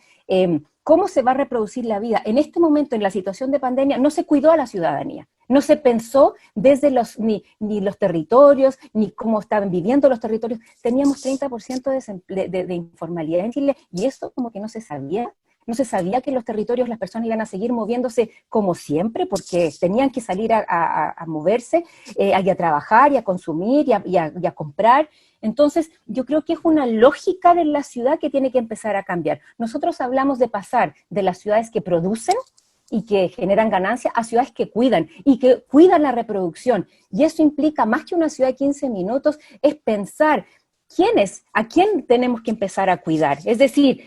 cómo se va a reproducir la vida, en este momento, en la situación de pandemia, no se cuidó a la ciudadanía. No se pensó desde ni los territorios, ni cómo estaban viviendo los territorios. Teníamos 30% de informalidad en Chile, y eso como que no se sabía. No se sabía que en los territorios las personas iban a seguir moviéndose como siempre, porque tenían que salir a moverse, y a trabajar, y a consumir, y a comprar. Entonces, yo creo que es una lógica de la ciudad que tiene que empezar a cambiar. Nosotros hablamos de pasar de las ciudades que producen y que generan ganancias a ciudades que cuidan y que cuidan la reproducción. Y eso implica, más que una ciudad de 15 minutos, es pensar a quién tenemos que empezar a cuidar. Es decir,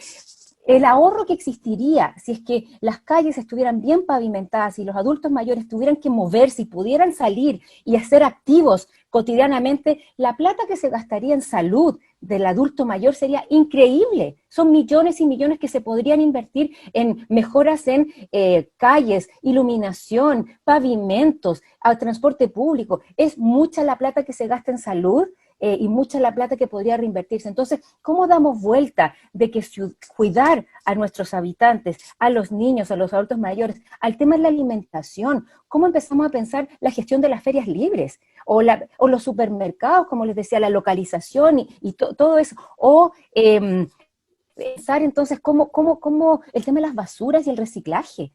el ahorro que existiría si es que las calles estuvieran bien pavimentadas y los adultos mayores tuvieran que moverse y pudieran salir y hacer activos cotidianamente, la plata que se gastaría en salud del adulto mayor sería increíble. Son millones y millones que se podrían invertir en mejoras en calles, iluminación, pavimentos, transporte público. Es mucha la plata que se gasta en salud y mucha la plata que podría reinvertirse. Entonces, ¿cómo damos vuelta de que cuidar a nuestros habitantes, a los niños, a los adultos mayores, al tema de la alimentación? ¿Cómo empezamos a pensar la gestión de las ferias libres? O los supermercados, como les decía, la localización y todo eso. O pensar entonces cómo el tema de las basuras y el reciclaje.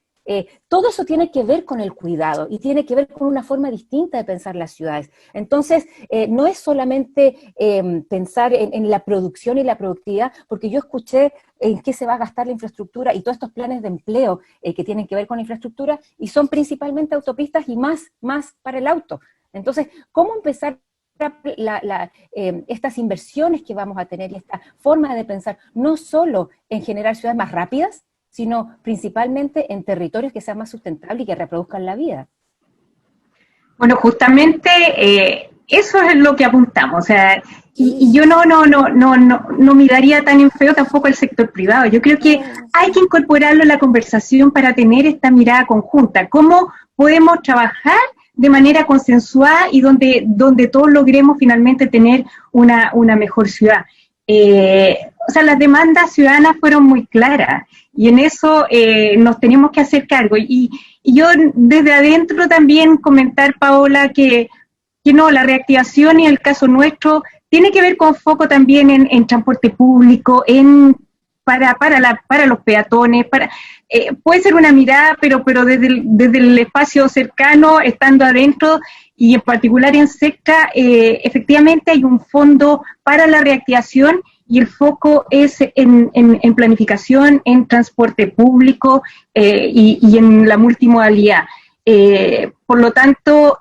Todo eso tiene que ver con el cuidado y tiene que ver con una forma distinta de pensar las ciudades. Entonces, no es solamente pensar en la producción y la productividad, porque yo escuché en qué se va a gastar la infraestructura y todos estos planes de empleo que tienen que ver con la infraestructura, y son principalmente autopistas y más para el auto. Entonces, ¿cómo empezar estas inversiones que vamos a tener y esta forma de pensar, no solo en generar ciudades más rápidas, sino principalmente en territorios que sean más sustentables y que reproduzcan la vida? Bueno, justamente eso es lo que apuntamos, o sea, y yo no miraría tan en feo tampoco el sector privado. Yo creo que hay que incorporarlo en la conversación para tener esta mirada conjunta. ¿Cómo podemos trabajar de manera consensuada y donde todos logremos finalmente tener una mejor ciudad? O sea, las demandas ciudadanas fueron muy claras y en eso nos tenemos que hacer cargo. Y yo desde adentro también comentar, Paola, que no, la reactivación y el caso nuestro tiene que ver con foco también en transporte público, para los peatones, puede ser una mirada, pero desde el espacio cercano, estando adentro, y en particular en SECTA, efectivamente hay un fondo para la reactivación, y el foco es en planificación, en transporte público y en la multimodalidad. Por lo tanto,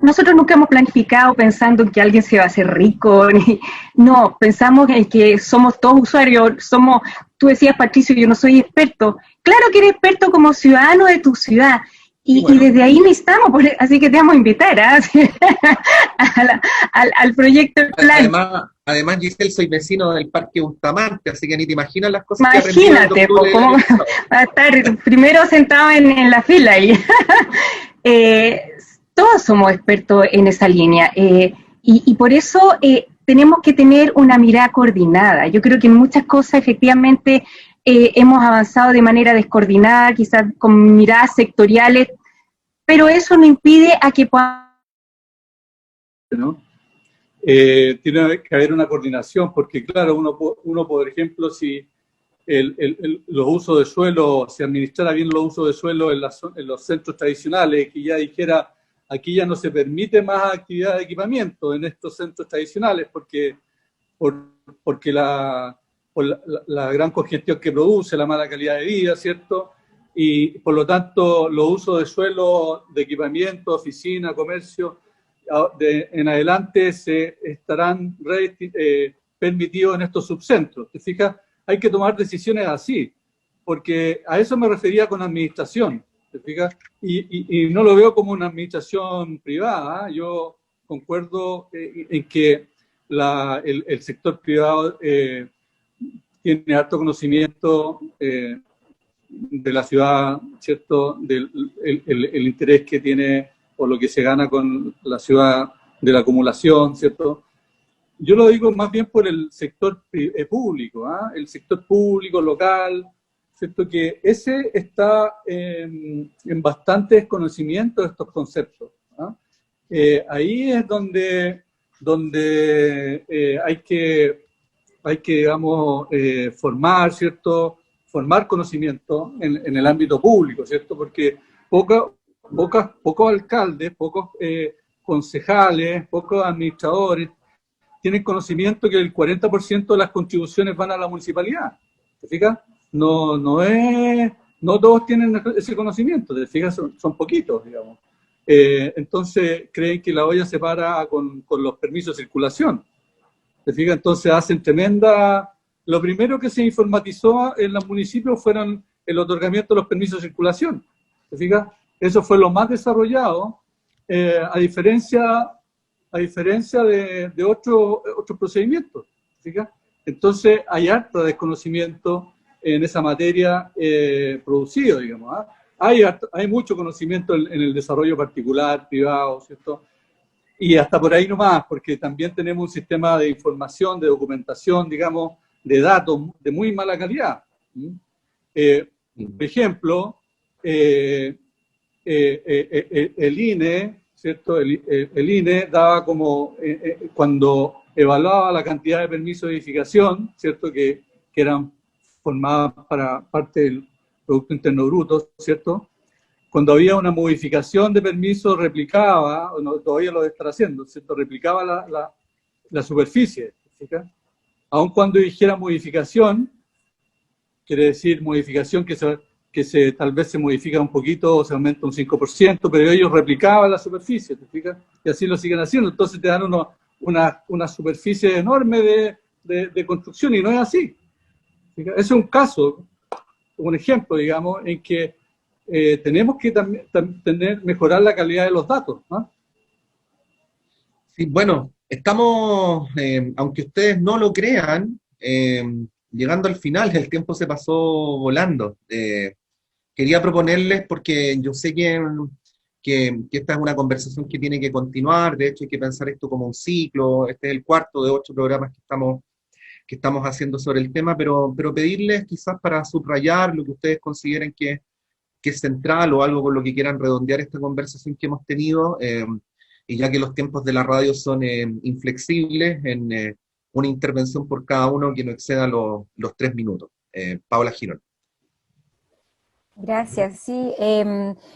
nosotros nunca hemos planificado pensando en que alguien se va a hacer rico, no, pensamos en que somos todos usuarios, tú decías, Patricio, yo no soy experto. Claro que eres experto como ciudadano de tu ciudad, y desde ahí necesitamos, así que te vamos a invitar al proyecto Plan. Además, Giselle, soy vecino del Parque Bustamante, así que ni te imaginas las cosas Imagínate, que aprendí cómo va a estar primero sentado en la fila ahí. Todos somos expertos en esa línea, y por eso tenemos que tener una mirada coordinada. Yo creo que en muchas cosas efectivamente hemos avanzado de manera descoordinada, quizás con miradas sectoriales, pero eso no impide a que podamos... ¿no? Tiene que haber una coordinación, porque claro, uno por ejemplo, si los usos de suelo, si administrara bien los usos de suelo en los centros tradicionales, que ya dijera, aquí ya no se permite más actividad de equipamiento en estos centros tradicionales, porque la gran congestión que produce, la mala calidad de vida, ¿cierto? Y por lo tanto, los usos de suelo, de equipamiento, oficina, comercio, en adelante se estarán permitidos en estos subcentros. ¿Te fijas? Hay que tomar decisiones así, porque a eso me refería con administración. ¿Te fijas? Y no lo veo como una administración privada. Yo concuerdo en que el sector privado tiene alto conocimiento de la ciudad, ¿cierto? El interés que tiene o lo que se gana con la ciudad, de la acumulación, ¿cierto? Yo lo digo más bien por el sector público, el sector público, local, ¿cierto? Que ese está en bastante desconocimiento de estos conceptos. Ahí es donde hay que, digamos, formar, ¿cierto? Formar conocimiento en el ámbito público, ¿cierto? Porque pocos alcaldes, pocos concejales, pocos administradores tienen conocimiento que el 40% de las contribuciones van a la municipalidad. ¿Te fijas? No todos tienen ese conocimiento, ¿te fijas? Son poquitos, digamos. Entonces creen que la olla se para con los permisos de circulación. ¿Te fijas? Entonces hacen tremenda... Lo primero que se informatizó en los municipios fueron el otorgamiento de los permisos de circulación. ¿Te fijas? Eso fue lo más desarrollado, a diferencia de otros procedimientos. ¿Sí? Entonces hay harto desconocimiento en esa materia producido, digamos. Hay mucho conocimiento en el desarrollo particular, privado, ¿cierto? Y hasta por ahí nomás, porque también tenemos un sistema de información, de documentación, digamos, de datos de muy mala calidad. Por ejemplo, el INE, ¿cierto? El INE daba como, cuando evaluaba la cantidad de permisos de edificación, ¿cierto? Que eran formadas para parte del Producto Interno Bruto, ¿cierto? Cuando había una modificación de permiso, replicaba, todavía lo estará haciendo, ¿cierto? Replicaba la superficie, ¿cierto? Aun cuando dijera modificación, quiere decir modificación que tal vez se modifica un poquito o se aumenta un 5%, pero ellos replicaban la superficie, ¿te fijas? Y así lo siguen haciendo. Entonces te dan una superficie enorme de construcción y no es así. Ese es un caso, un ejemplo, digamos, en que tenemos que mejorar la calidad de los datos, ¿no? Sí, bueno, estamos, aunque ustedes no lo crean, llegando al final, el tiempo se pasó volando. Quería proponerles, porque yo sé que esta es una conversación que tiene que continuar, de hecho hay que pensar esto como un ciclo, este es el cuarto de 8 programas que estamos haciendo sobre el tema, pero pedirles quizás para subrayar lo que ustedes consideren que es central o algo con lo que quieran redondear esta conversación que hemos tenido, y ya que los tiempos de la radio son inflexibles, en una intervención por cada uno que no exceda los 3 minutos. Paola Girón. Gracias, sí.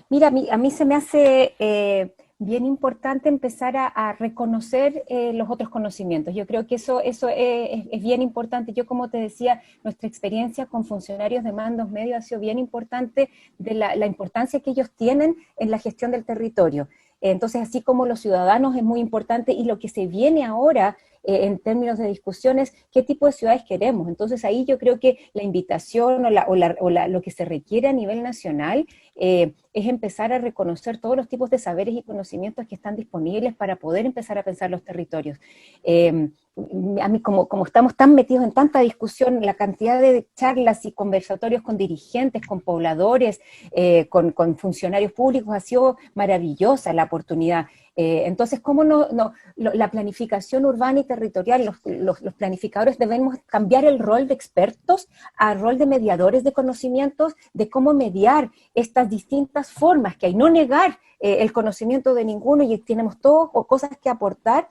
Mira, a mí se me hace bien importante empezar a reconocer los otros conocimientos. Yo creo que eso es bien importante. Yo, como te decía, nuestra experiencia con funcionarios de mandos medios ha sido bien importante de la importancia que ellos tienen en la gestión del territorio. Entonces, así como los ciudadanos es muy importante, y lo que se viene ahora en términos de discusiones, qué tipo de ciudades queremos. Entonces ahí yo creo que la invitación lo que se requiere a nivel nacional es empezar a reconocer todos los tipos de saberes y conocimientos que están disponibles para poder empezar a pensar los territorios. A mí, como estamos tan metidos en tanta discusión, la cantidad de charlas y conversatorios con dirigentes, con pobladores, con funcionarios públicos, ha sido maravillosa la oportunidad. Entonces, ¿cómo la planificación urbana y territorial, los planificadores debemos cambiar el rol de expertos al rol de mediadores de conocimientos, de cómo mediar estas distintas formas que hay, no negar el conocimiento de ninguno, y tenemos todos cosas que aportar.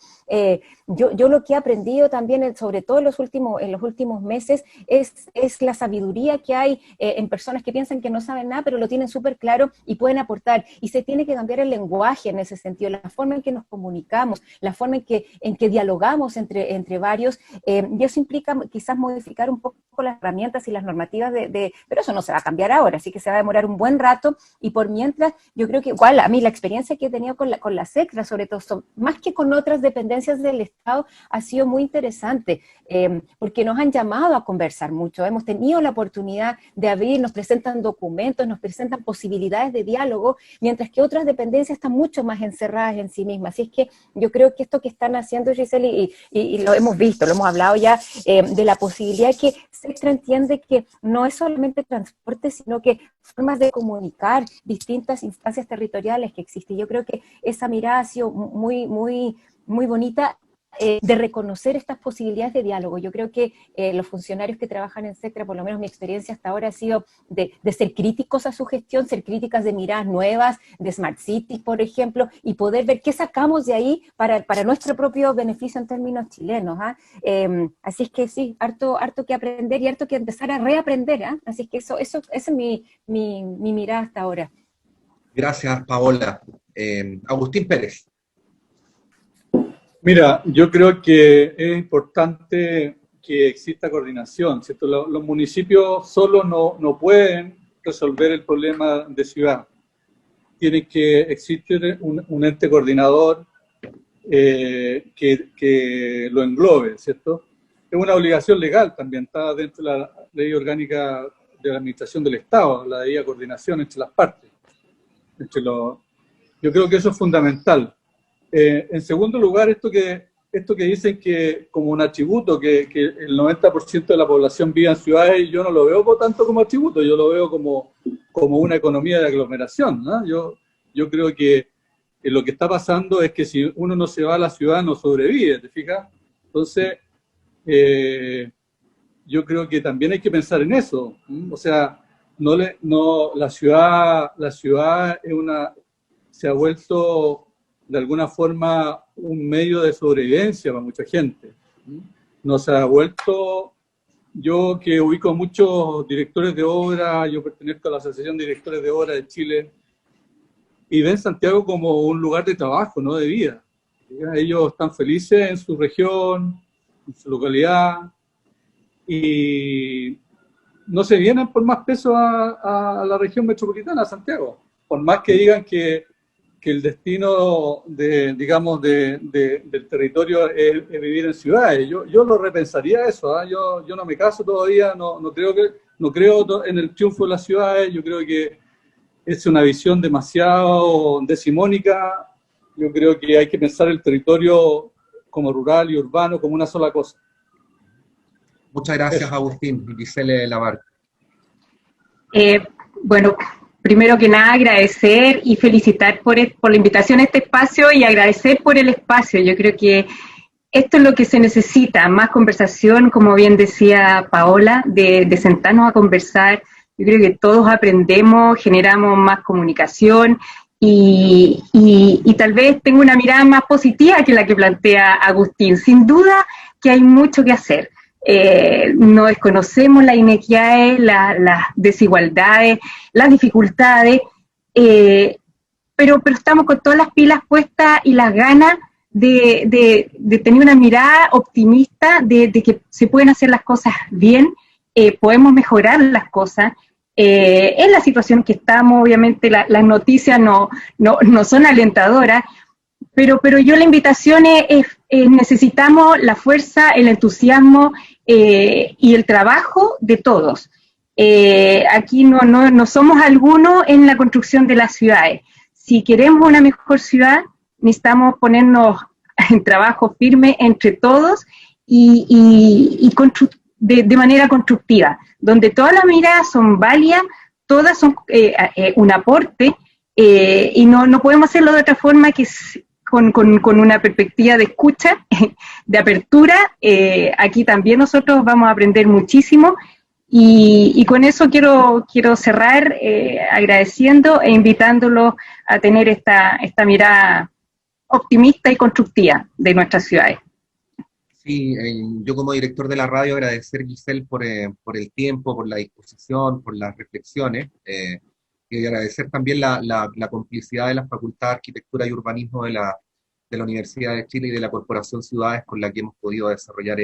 Yo lo que he aprendido también, sobre todo en los últimos meses, es la sabiduría que hay en personas que piensan que no saben nada, pero lo tienen súper claro y pueden aportar. Y se tiene que cambiar el lenguaje en ese sentido, la forma en que nos comunicamos, la forma en que dialogamos entre varios, y eso implica quizás modificar un poco las herramientas y las normativas pero eso no se va a cambiar ahora, así que se va a demorar un buen rato, y por mientras, yo creo que igual a mí la experiencia que he tenido con la SECRA, sobre todo, más que con otras dependencias del Estado, ha sido muy interesante, porque nos han llamado a conversar mucho, hemos tenido la oportunidad de abrir, nos presentan documentos, nos presentan posibilidades de diálogo, mientras que otras dependencias están mucho más encerradas en sí mismas. Así es que yo creo que esto que están haciendo, Giselle, y lo hemos visto, lo hemos hablado ya, de la posibilidad de que SECRA entiende que no es solamente transporte, sino que formas de comunicar distintas instancias territoriales que existen. Yo creo que esa mirada ha sido muy, muy, muy bonita, de reconocer estas posibilidades de diálogo. Yo creo que los funcionarios que trabajan en SECRA, por lo menos mi experiencia hasta ahora ha sido de ser críticos a su gestión, ser críticas de miradas nuevas, de Smart Cities, por ejemplo, y poder ver qué sacamos de ahí para nuestro propio beneficio en términos chilenos. Así es que sí, harto que aprender y harto que empezar a reaprender. Así es que esa es mi mirada hasta ahora. Gracias, Paola. Agustín Pérez. Mira, yo creo que es importante que exista coordinación, ¿cierto? Los municipios solos no pueden resolver el problema de ciudad. Tiene que existir un ente coordinador que lo englobe, ¿cierto? Es una obligación legal también, está dentro de la ley orgánica de la administración del Estado, la debida coordinación entre las partes. Yo creo que eso es fundamental. En segundo lugar, esto que dicen que como un atributo, que el 90% de la población vive en ciudades, yo no lo veo tanto como atributo, yo lo veo como una economía de aglomeración, ¿no? Yo creo que lo que está pasando es que si uno no se va a la ciudad no sobrevive, ¿te fijas? Entonces, yo creo que también hay que pensar en eso, ¿sí? O sea, la ciudad se ha vuelto de alguna forma un medio de sobrevivencia para mucha gente. Nos ha vuelto, yo que ubico a muchos directores de obra, yo pertenezco a la Asociación de Directores de Obra de Chile, y ven Santiago como un lugar de trabajo, no de vida. Ellos están felices en su región, en su localidad, y no se vienen por más peso a la región metropolitana, a Santiago, por más que digan que el destino del territorio es vivir en ciudades. Yo lo repensaría eso, ¿eh? Yo no me caso todavía, no creo en el triunfo de las ciudades, yo creo que es una visión demasiado decimónica, yo creo que hay que pensar el territorio como rural y urbano como una sola cosa. Muchas gracias, Agustín. Giselle Labarca. Bueno, primero que nada, agradecer y felicitar por la invitación a este espacio y agradecer por el espacio. Yo creo que esto es lo que se necesita, más conversación, como bien decía Paola, de sentarnos a conversar. Yo creo que todos aprendemos, generamos más comunicación y tal vez tengo una mirada más positiva que la que plantea Agustín. Sin duda que hay mucho que hacer. No desconocemos las inequidades, las desigualdades, las dificultades, pero estamos con todas las pilas puestas y las ganas de tener una mirada optimista de que se pueden hacer las cosas bien, podemos mejorar las cosas. En la situación que estamos, obviamente las noticias no son alentadoras, pero yo la invitación es necesitamos la fuerza, el entusiasmo y el trabajo de todos. Aquí no somos algunos en la construcción de las ciudades. Si queremos una mejor ciudad, necesitamos ponernos en trabajo firme entre todos y de manera constructiva, donde todas las miradas son válidas, todas son un aporte, y no podemos hacerlo de otra forma que con una perspectiva de escucha, de apertura. Aquí también nosotros vamos a aprender muchísimo, y con eso quiero cerrar agradeciendo e invitándolos a tener esta mirada optimista y constructiva de nuestras ciudades. Sí, yo como director de la radio agradecer, Giselle, por el tiempo, por la disposición, por las reflexiones, y agradecer también la complicidad de la Facultad de Arquitectura y Urbanismo de la Universidad de Chile y de la Corporación Ciudades con la que hemos podido desarrollar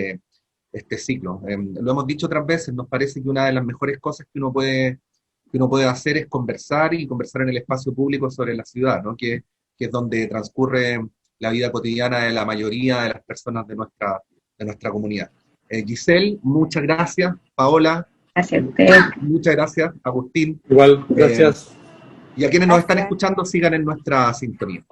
este ciclo. Lo hemos dicho otras veces, nos parece que una de las mejores cosas que uno puede hacer es conversar en el espacio público sobre la ciudad, ¿no? Que es donde transcurre la vida cotidiana de la mayoría de las personas de nuestra comunidad. Giselle, muchas gracias. Paola. Gracias a usted. Muchas gracias. Agustín. Igual, gracias. Y a quienes nos están escuchando, sigan en nuestra sintonía.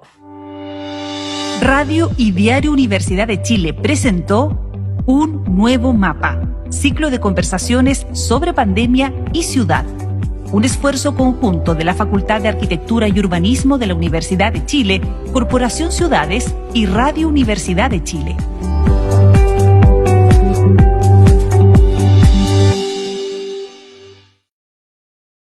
Radio y Diario Universidad de Chile presentó Un Nuevo Mapa, ciclo de conversaciones sobre pandemia y ciudad. Un esfuerzo conjunto de la Facultad de Arquitectura y Urbanismo de la Universidad de Chile, Corporación Ciudades y Radio Universidad de Chile.